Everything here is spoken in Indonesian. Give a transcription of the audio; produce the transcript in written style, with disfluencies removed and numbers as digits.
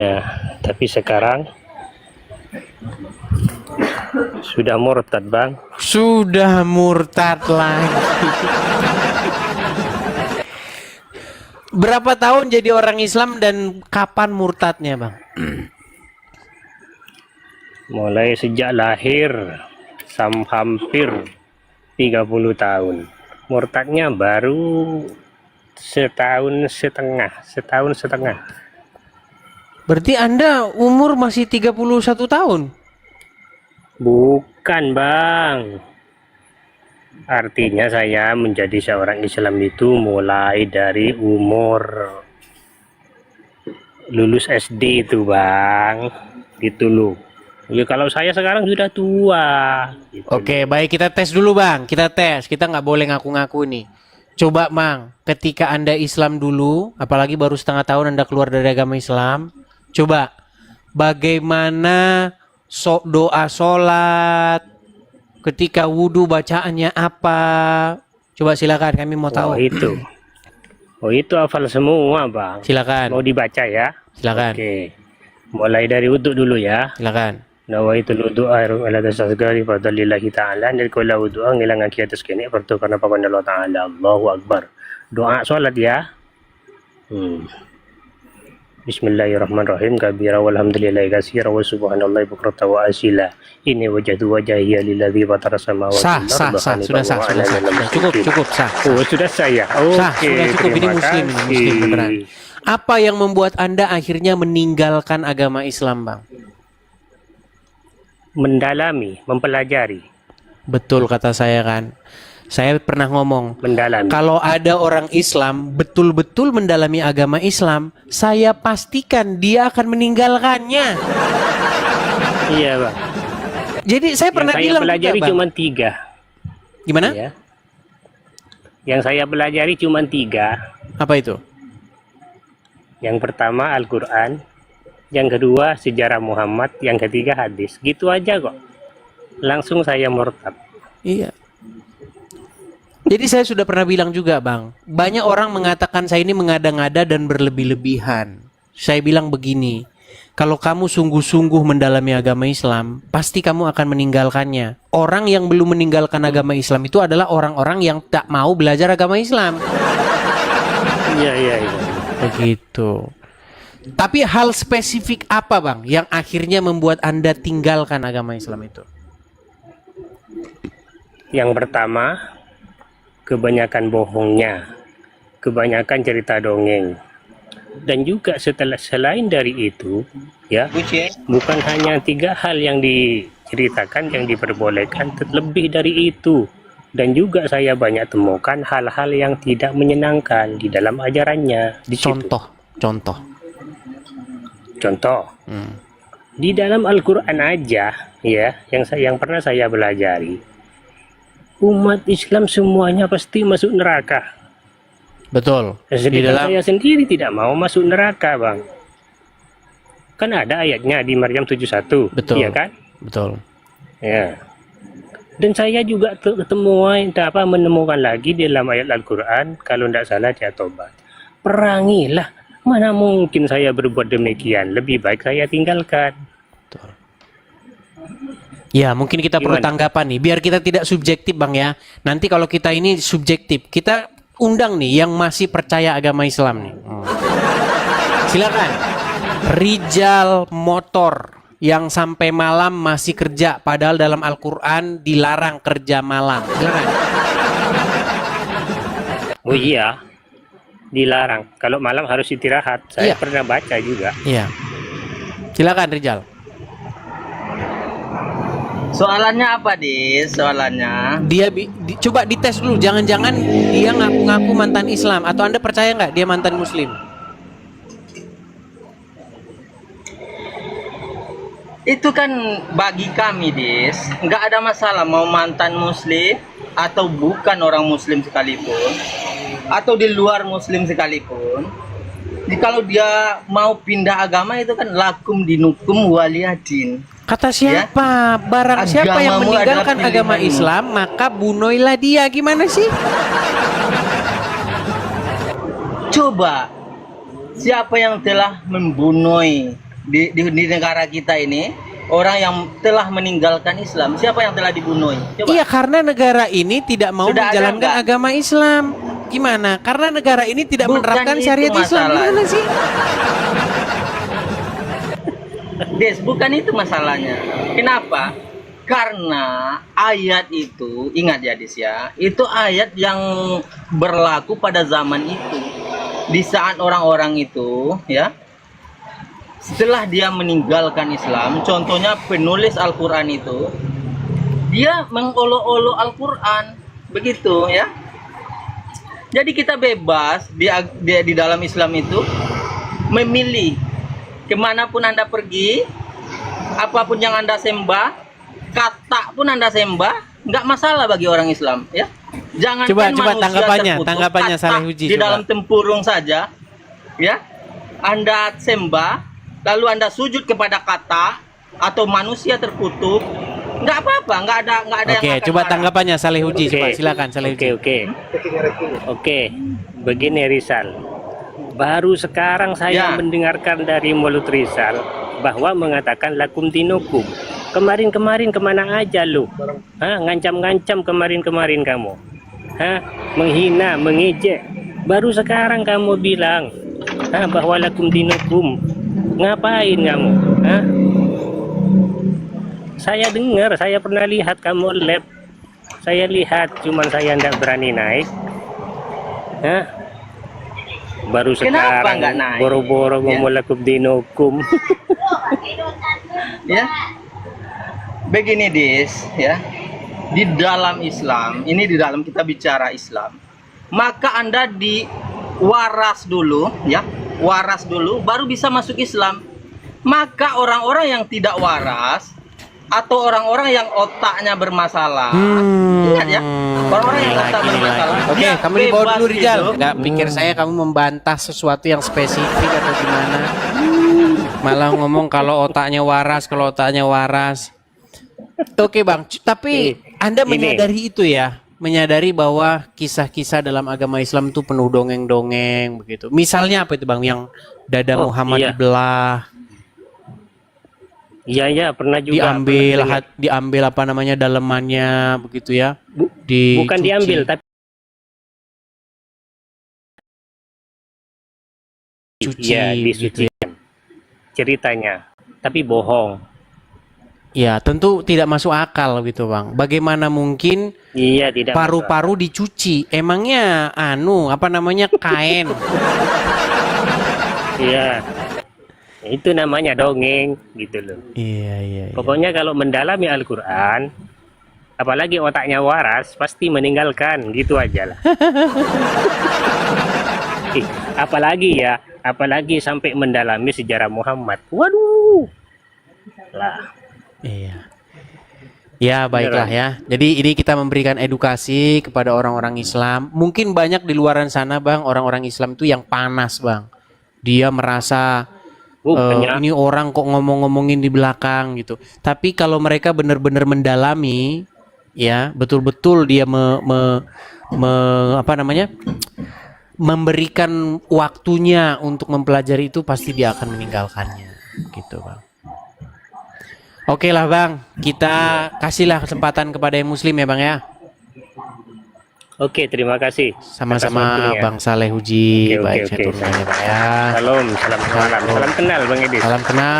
Ya, tapi sekarang sudah murtad, Bang. Sudah murtad lagi. Berapa tahun jadi orang Islam dan kapan murtadnya, Bang? Mulai sejak lahir hampir 30 tahun. Murtadnya baru setahun setengah. Berarti Anda umur masih 31 tahun? Bukan, Bang. Artinya saya menjadi seorang Islam itu mulai dari umur lulus SD itu, Bang. Gitu loh. Ya kalau saya sekarang sudah tua. Gitu. Oke, baik, kita tes dulu, Bang. Kita tes. Kita nggak boleh ngaku-ngaku nih. Coba, Bang, ketika Anda Islam dulu, apalagi baru setengah tahun Anda keluar dari agama Islam, coba bagaimana doa sholat, ketika wudhu bacaannya apa? Coba silakan, kami mau tahu. Oh itu hafal semua, Bang. Silakan. Mau dibaca ya? Silakan. Oke. Mulai dari wudhu dulu ya. Silakan. Nawaitul wudu'a ala tasagari fadlillahi ta'ala dari kula wudu'a ngilang aki atas kene pertu karena pakai Allah Ta'ala. Allahu Akbar. Doa sholat ya. Bismillahirrahmanirrahim. Kabira walhamdulillahi katsira wa subhanallahi bukrata wa asila. Ini wajhatu wajhiya lilladzi fatara samawati wal arda. Sudah sah. Cukup sah. Oh, sudah saya. Oke. Sudah cukup, ini muslim beneran. Apa yang membuat Anda akhirnya meninggalkan agama Islam, Bang? Mendalami, mempelajari. Betul kata saya kan. Saya pernah ngomong, mendalami. Kalau ada orang Islam betul-betul mendalami agama Islam, saya pastikan dia akan meninggalkannya. Iya, Bang. Jadi saya pernah bilang saya pelajari cuma 3. Gimana? Ya. Yang saya pelajari cuma 3. Apa itu? Yang pertama Al-Quran, yang kedua sejarah Muhammad, yang ketiga hadis. Gitu aja kok. Langsung saya murtad. Iya. Jadi saya sudah pernah bilang juga, Bang. Banyak orang mengatakan saya ini mengada-ngada dan berlebih-lebihan. Saya bilang begini, kalau kamu sungguh-sungguh mendalami agama Islam, pasti kamu akan meninggalkannya. Orang yang belum meninggalkan agama Islam itu adalah orang-orang yang tak mau belajar agama Islam. Iya. Begitu. Tapi hal spesifik apa, Bang, yang akhirnya membuat Anda tinggalkan agama Islam itu? Yang pertama, kebanyakan bohongnya, kebanyakan cerita dongeng. Dan juga selain dari itu, ya, bukan hanya 3 hal yang diceritakan, yang diperbolehkan, lebih dari itu. Dan juga saya banyak temukan hal-hal yang tidak menyenangkan di dalam ajarannya. Contoh, di dalam Al-Quran aja, ya, yang pernah saya pelajari, umat Islam semuanya pasti masuk neraka. Betul. Saya sendiri tidak mau masuk neraka, Bang. Kan ada ayatnya di Maryam 71, betul. Iya kan? Betul. Ya. Dan saya juga menemukan lagi di dalam ayat Al-Quran, kalau tidak salah dia tobat. Perangilah. Mana mungkin saya berbuat demikian? Lebih baik saya tinggalkan. Betul. Ya, mungkin kita perlu tanggapan nih, biar kita tidak subjektif, Bang, ya. Nanti kalau kita ini subjektif, kita undang nih yang masih percaya agama Islam nih. Silakan. Rijal motor yang sampai malam masih kerja, padahal dalam Al-Quran dilarang kerja malam. Silakan. Oh iya, dilarang. Kalau malam harus istirahat. Saya pernah baca juga. Iya. Silakan, Rijal. Soalannya apa, Dis? Soalannya? Dia coba dites dulu. Jangan-jangan dia ngaku-ngaku mantan Islam. Atau Anda percaya nggak dia mantan Muslim? Itu kan bagi kami, Dis, nggak ada masalah mau mantan Muslim atau bukan orang Muslim sekalipun, atau di luar Muslim sekalipun. Jadi kalau dia mau pindah agama itu kan lakum dinukum waliyadin. Kata siapa? Ya? Barang siapa yang meninggalkan agama Islam, maka bunuhlah dia. Gimana sih? Coba, siapa yang telah membunuh di negara kita ini orang yang telah meninggalkan Islam. Siapa yang telah dibunuh? Coba. Iya, karena negara ini tidak mau Sudah ada menjalankan nggak? agama Islam. Gimana? Karena negara ini tidak Bukan menerapkan itu syariat Islam. masalahnya. Gimana sih? Des, bukan itu masalahnya. Kenapa? Karena ayat itu, ingat ya Des ya, itu ayat yang berlaku pada zaman itu. Di saat orang-orang itu, ya, setelah dia meninggalkan Islam, contohnya penulis Al-Quran itu, dia mengolok-olok Al-Quran, begitu ya. Jadi kita bebas di dalam Islam itu memilih kemanapun Anda pergi, apapun yang Anda sembah, kata pun Anda sembah, nggak masalah bagi orang Islam ya. Jangan Coba manusia tanggapannya kata Saleh Huji, di coba. dalam tempurung saja ya. Anda sembah, lalu Anda sujud kepada kata atau manusia terkutuk, nggak apa-apa, nggak ada yang Oke, akan coba marah. tanggapannya Saleh Huji, Oke. coba silakan Saleh Huji. Oke, begini Rizal. Baru sekarang saya Ya. mendengarkan dari mulut Rizal bahwa mengatakan lakum dinukum. Kemarin-kemarin kemana aja lu? Hah, ngancam-ngancam kemarin-kemarin kamu. Hah, menghina, mengejek. Baru sekarang kamu bilang, bahwa lakum dinukum. Ngapain kamu? Hah? Saya dengar, saya pernah lihat kamu lab. Saya lihat, cuman saya tidak berani naik. Hah? Baru Kenapa sekarang nggak naik? boro-boro Ya. ngomong lakum dinukum. Ya, begini Dis ya, di dalam Islam ini, di dalam kita bicara Islam, maka Anda diwaras dulu ya, waras dulu baru bisa masuk Islam. Maka orang-orang yang tidak waras atau orang-orang yang otaknya bermasalah, ingat ya, orang-orang yang otak bermasalah. Oke, dia kamu dibawa bebas dulu Rijal. hidup. Nggak pikir saya kamu membantah sesuatu yang spesifik atau gimana? Malah ngomong kalau otaknya waras. Oke Bang, tapi Anda Ini. menyadari itu ya? Menyadari bahwa kisah-kisah dalam agama Islam itu penuh dongeng-dongeng begitu. Misalnya apa itu Bang, yang dada Oh, Muhammad iya. dibelah, Iya, pernah juga. pernah dengar. diambil apa namanya dalemannya begitu ya? Bukan Dicuci. diambil, tapi Cuci ya gitu ya. disucikan ceritanya, tapi bohong. Ya, tentu tidak masuk akal gitu, Bang. Bagaimana mungkin Iya, tidak masuk paru-paru dicuci? Emangnya apa namanya kain? akal. Iya, itu namanya dongeng gitu loh. Iya. Pokoknya kalau mendalami Al-Quran, apalagi otaknya waras, pasti meninggalkan, gitu aja lah. Apalagi sampai mendalami sejarah Muhammad. Waduh. Lah. Iya. Ya, baiklah ya. Jadi ini kita memberikan edukasi kepada orang-orang Islam. Mungkin banyak di luaran sana, Bang, orang-orang Islam itu yang panas, Bang. Dia merasa Banyak. ini orang kok ngomong-ngomongin di belakang gitu. Tapi kalau mereka benar-benar mendalami, ya betul-betul dia memberikan waktunya untuk mempelajari itu, pasti dia akan meninggalkannya, gitu Bang. Oke lah Bang, kita kasihlah kesempatan kepada yang Muslim ya Bang ya. Oke, terima kasih. Sama-sama atas waktunya. Bang Saleh Huji, Oke, baik oke, saya turun aja Bang ya. Salam kenal Bang Edi. Salam kenal.